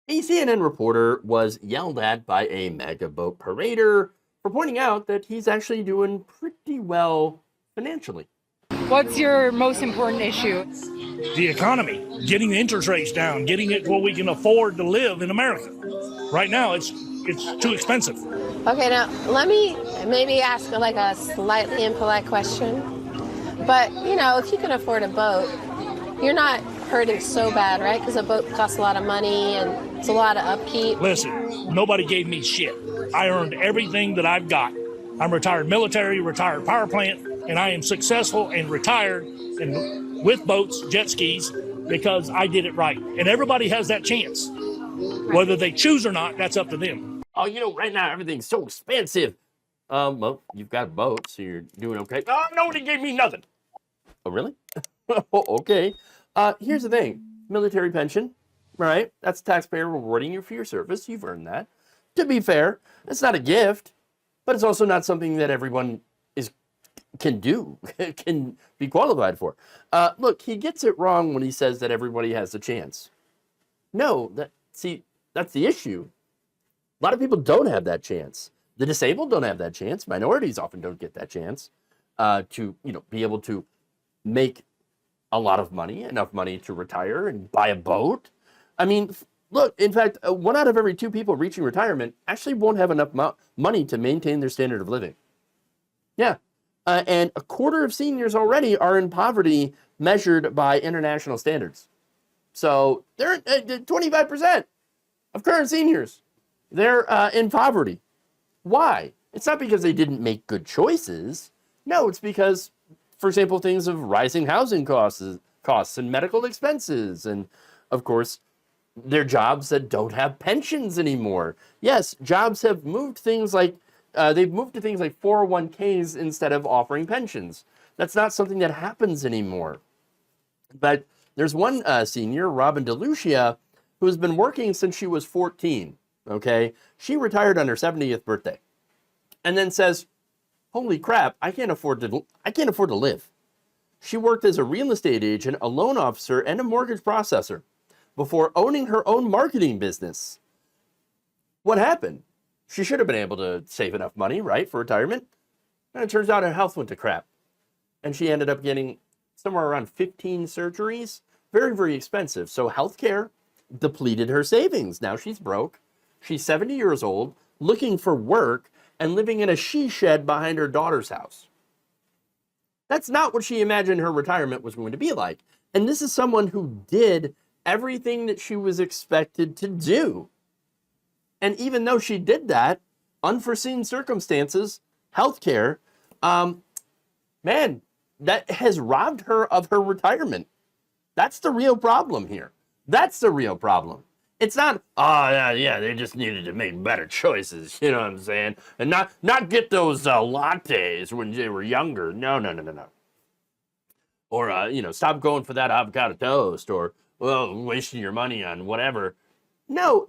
A CNN reporter was yelled at by a MAGA boat parader for pointing out that he's actually doing pretty well financially. What's your most important issue? The economy, getting the interest rates down, getting it where we can afford to live in America. Right now, it's too expensive. Okay, now let me maybe ask like a slightly impolite question. But, if you can afford a boat, you're not hurting so bad, right? Because a boat costs a lot of money and it's a lot of upkeep. Listen, nobody gave me shit. I earned everything that I've got. I'm retired military, retired power plant, and I am successful and retired and with boats, jet skis, because I did it right. And everybody has that chance. Whether they choose or not, that's up to them. Oh, right now everything's so expensive. Well, you've got a boat, so you're doing okay. Oh, nobody gave me nothing. Oh, really? Oh, okay. Here's the thing. Military pension, right? That's the taxpayer rewarding you for your service. You've earned that. To be fair, it's not a gift, but it's also not something that everyone can do, can be qualified for. Look, he gets it wrong when he says that everybody has a chance. No, that's the issue. A lot of people don't have that chance. The disabled don't have that chance. Minorities often don't get that chance to be able to make a lot of money, enough money to retire and buy a boat. I mean, look, in fact, 1 out of every 2 people reaching retirement actually won't have enough money to maintain their standard of living. Yeah. And a quarter of seniors already are in poverty measured by international standards. So they're 25% of current seniors. They're in poverty. Why? It's not because they didn't make good choices. No, it's because, for example, things of rising housing costs and medical expenses, and of course, they're jobs that don't have pensions anymore. Yes, jobs have moved things like they've moved to things like 401ks instead of offering pensions. That's not something that happens anymore. But there's one senior, Robin DeLucia, who has been working since she was 14. Okay, she retired on her 70th birthday, and then says, "Holy crap! I can't afford to live." She worked as a real estate agent, a loan officer, and a mortgage processor before owning her own marketing business. What happened? She should have been able to save enough money, right, for retirement. And it turns out her health went to crap. And she ended up getting somewhere around 15 surgeries. Very, very expensive. So healthcare depleted her savings. Now she's broke. She's 70 years old, looking for work, and living in a she shed behind her daughter's house. That's not what she imagined her retirement was going to be like. And this is someone who did everything that she was expected to do. And even though she did that, unforeseen circumstances, healthcare, man, that has robbed her of her retirement. That's the real problem here. That's the real problem. It's not, oh, yeah, they just needed to make better choices, you know what I'm saying? And not get those lattes when they were younger. No. Or, stop going for that avocado toast, or, well, wasting your money on whatever. No,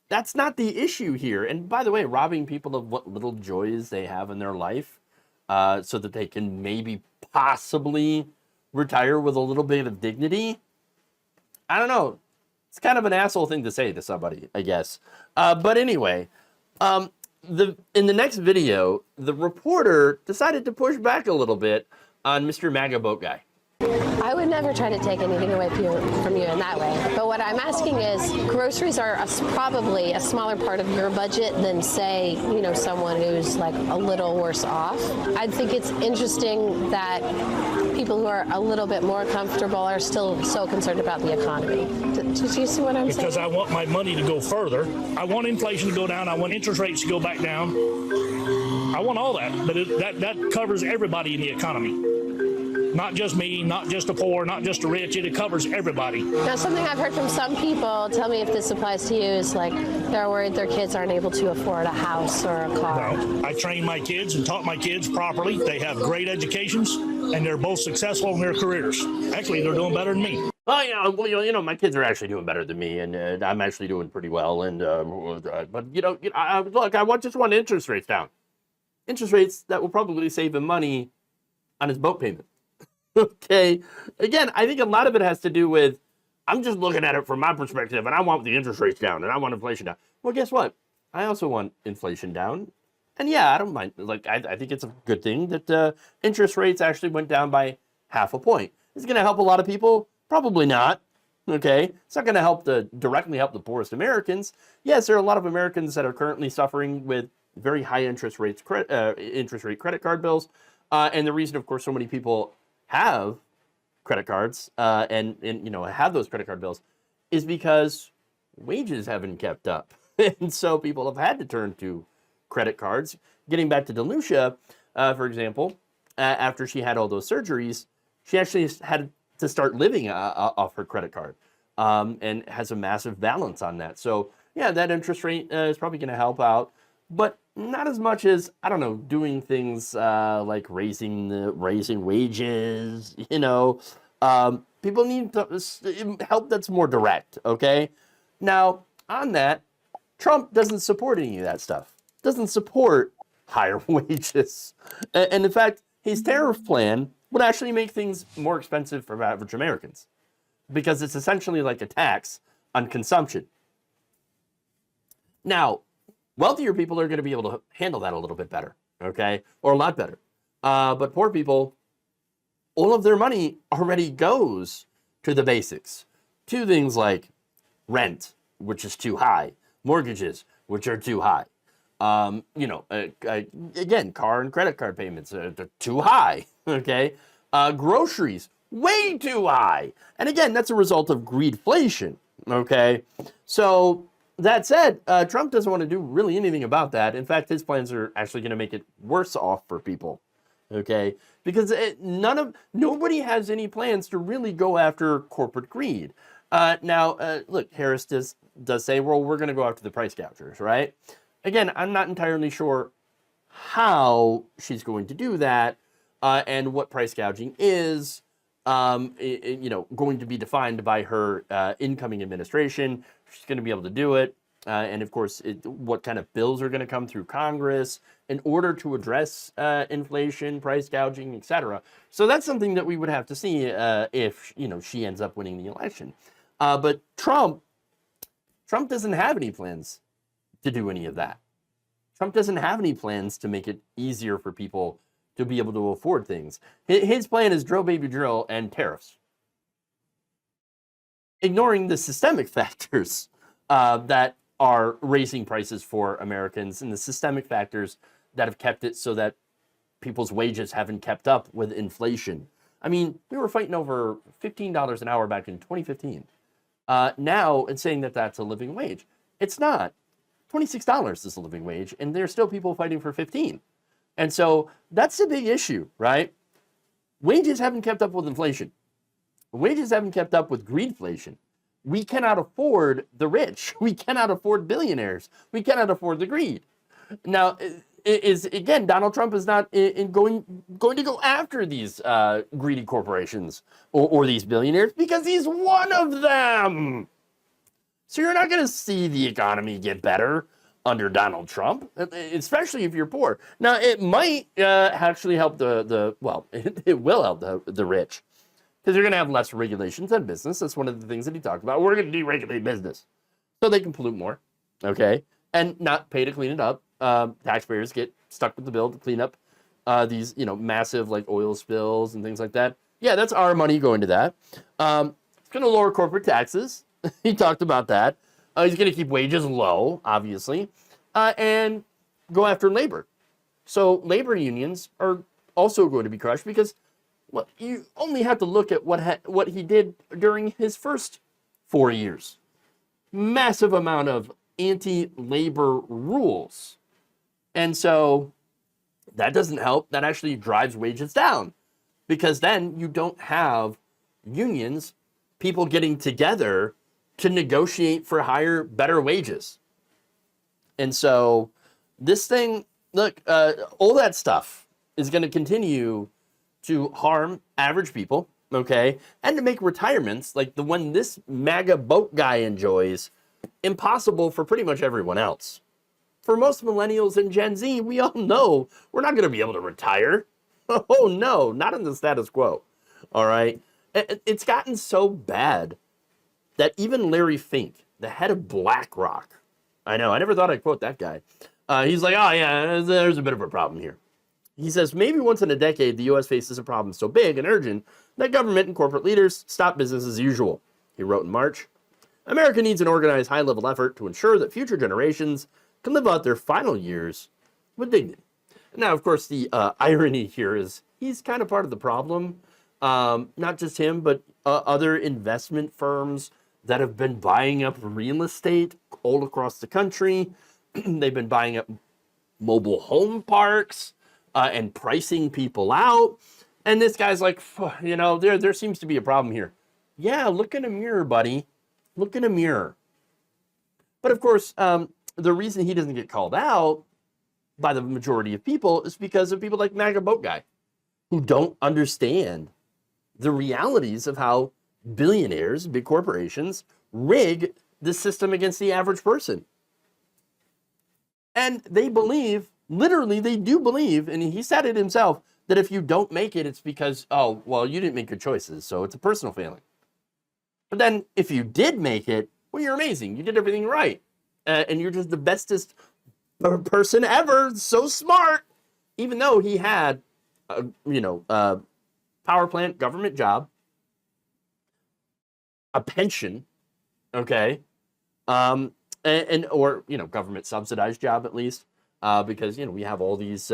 that's not the issue here. And by the way, robbing people of what little joys they have in their life so that they can maybe possibly retire with a little bit of dignity. I don't know. It's kind of an asshole thing to say to somebody, I guess. But anyway, in the next video, the reporter decided to push back a little bit on Mr. MAGA Boat Guy. I would never try to take anything away from you in that way. But what I'm asking is, groceries are probably a smaller part of your budget than, say, someone who's like a little worse off. I think it's interesting that people who are a little bit more comfortable are still so concerned about the economy. Do you see what I'm saying? Because I want my money to go further. I want inflation to go down. I want interest rates to go back down. I want all that. But that covers everybody in the economy. Not just me, not just the poor, not just the rich. It covers everybody. Now, something I've heard from some people, tell me if this applies to you, is like they're worried their kids aren't able to afford a house or a car. No, I trained my kids and taught my kids properly. They have great educations, and they're both successful in their careers. Actually, they're doing better than me. Oh, yeah, well, my kids are actually doing better than me, and I'm actually doing pretty well. And but look, I just want interest rates down. Interest rates that will probably save him money on his boat payment. Okay. Again, I think a lot of it has to do with I'm just looking at it from my perspective, and I want the interest rates down, and I want inflation down. Well, guess what? I also want inflation down. And yeah, I don't mind. Like, I think it's a good thing that interest rates actually went down by half a point. Is it going to help a lot of people? Probably not. Okay, it's not going to directly help the poorest Americans. Yes, there are a lot of Americans that are currently suffering with very high interest rate credit card bills, and the reason, of course, so many people have credit cards and have those credit card bills is because wages haven't kept up, and so people have had to turn to credit cards. Getting back to Delucia, for example, after she had all those surgeries, she actually had to start living off her credit card, and has a massive balance on that. So yeah, that interest rate is probably going to help out, but not as much as, I don't know, doing things like raising wages. People need help that's more direct. Okay, now on that, Trump doesn't support any of that stuff. Doesn't support higher wages, and in fact, his tariff plan would actually make things more expensive for average Americans, because it's essentially like a tax on consumption. Now, wealthier people are going to be able to handle that a little bit better, okay, or a lot better. But poor people, all of their money already goes to the basics, to things like rent, which is too high, mortgages, which are too high. Again, car and credit card payments, they're too high, okay? Groceries, way too high. And again, that's a result of greedflation, okay? So that said, Trump doesn't want to do really anything about that. In fact, his plans are actually going to make it worse off for people, okay? Because nobody has any plans to really go after corporate greed. Look, Harris does say, well, we're going to go after the price gougers, right? Again, I'm not entirely sure how she's going to do that, and what price gouging is, going to be defined by her incoming administration. She's going to be able to do it, and of course, what kind of bills are going to come through Congress in order to address inflation, price gouging, etc. So that's something that we would have to see if she ends up winning the election. But Trump doesn't have any plans to do any of that. Trump doesn't have any plans to make it easier for people to be able to afford things. His plan is drill, baby, drill, and tariffs, ignoring the systemic factors that are raising prices for Americans, and the systemic factors that have kept it so that people's wages haven't kept up with inflation. I mean, we were fighting over $15 an hour back in 2015. Now it's saying that that's a living wage. It's not. $26 is a living wage, and there's still people fighting for 15. And so that's a big issue, right? Wages haven't kept up with inflation. Wages haven't kept up with greedflation. We cannot afford the rich. We cannot afford billionaires. We cannot afford the greed. Now, again, Donald Trump is not going to go after these greedy corporations or these billionaires, because he's one of them. So you're not going to see the economy get better under Donald Trump, especially if you're poor. Now, it might actually help it will help the rich, because they're going to have less regulations on business. That's one of the things that he talked about. We're going to deregulate business so they can pollute more, okay, and not pay to clean it up. Taxpayers get stuck with the bill to clean up these, massive like oil spills and things like that. Yeah, that's our money going to that. It's going to lower corporate taxes. He talked about that. He's going to keep wages low, obviously, and go after labor. So labor unions are also going to be crushed, because you only have to look at what he did during his first 4 years. Massive amount of anti-labor rules. And so that doesn't help. That actually drives wages down, because then you don't have unions, people getting together to negotiate for higher, better wages. And so this thing, look, all that stuff is going to continue to harm average people, okay, and to make retirements like the one this MAGA boat guy enjoys impossible for pretty much everyone else. For most millennials and Gen Z, we all know we're not going to be able to retire. Oh no, not in the status quo. All right. It's gotten so bad that even Larry Fink, the head of BlackRock, I know, I never thought I'd quote that guy. He's like, oh yeah, there's a bit of a problem here. He says, maybe once in a decade, the U.S. faces a problem so big and urgent that government and corporate leaders stop business as usual. He wrote in March, America needs an organized, high-level effort to ensure that future generations can live out their final years with dignity. Now, of course, the irony here is he's kind of part of the problem. Not just him, but other investment firms that have been buying up real estate all across the country. They've been buying up mobile home parks and pricing people out. And this guy's like, you know, there seems to be a problem here. Yeah, look in a mirror, buddy. Look in a mirror. But of course, the reason he doesn't get called out by the majority of people is because of people like MAGA Boat Guy, who don't understand the realities of how billionaires, big corporations, rig the system against the average person. And they believe, literally they do believe, and he said it himself, that if you don't make it, it's because, oh, well, you didn't make good choices, so it's a personal failing. But then if you did make it, well, you're amazing. You did everything right. And you're just the bestest person ever. So smart. Even though he had, a power plant government job, a pension, okay, or government subsidized job at least, because, we have all these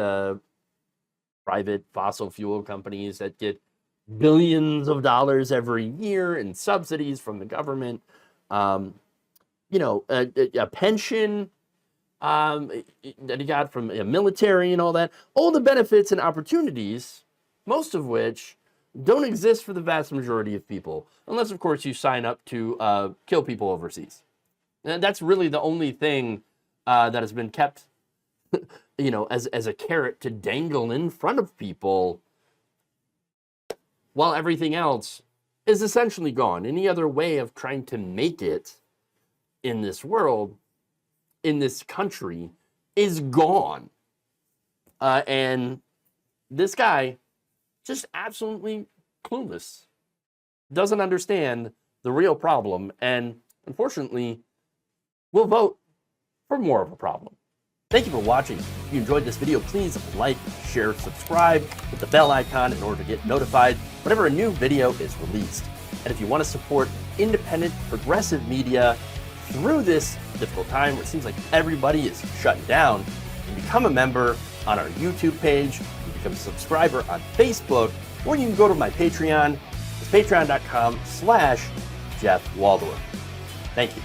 private fossil fuel companies that get billions of dollars every year in subsidies from the government, a pension that he got from the military and all that, all the benefits and opportunities, most of which don't exist for the vast majority of people, unless, of course, you sign up to kill people overseas. And that's really the only thing that has been kept, as a carrot to dangle in front of people, while everything else is essentially gone. Any other way of trying to make it in this world, in this country, is gone. And this guy, just absolutely clueless, doesn't understand the real problem, and unfortunately, will vote for more of a problem. Thank you for watching. If you enjoyed this video, please like, share, subscribe, hit the bell icon in order to get notified whenever a new video is released. And if you want to support independent, progressive media through this difficult time where it seems like everybody is shutting down, you can become a member on our YouTube page, you can become a subscriber on Facebook, or you can go to my Patreon. It's patreon.com/Jeff Waldorf. Thank you.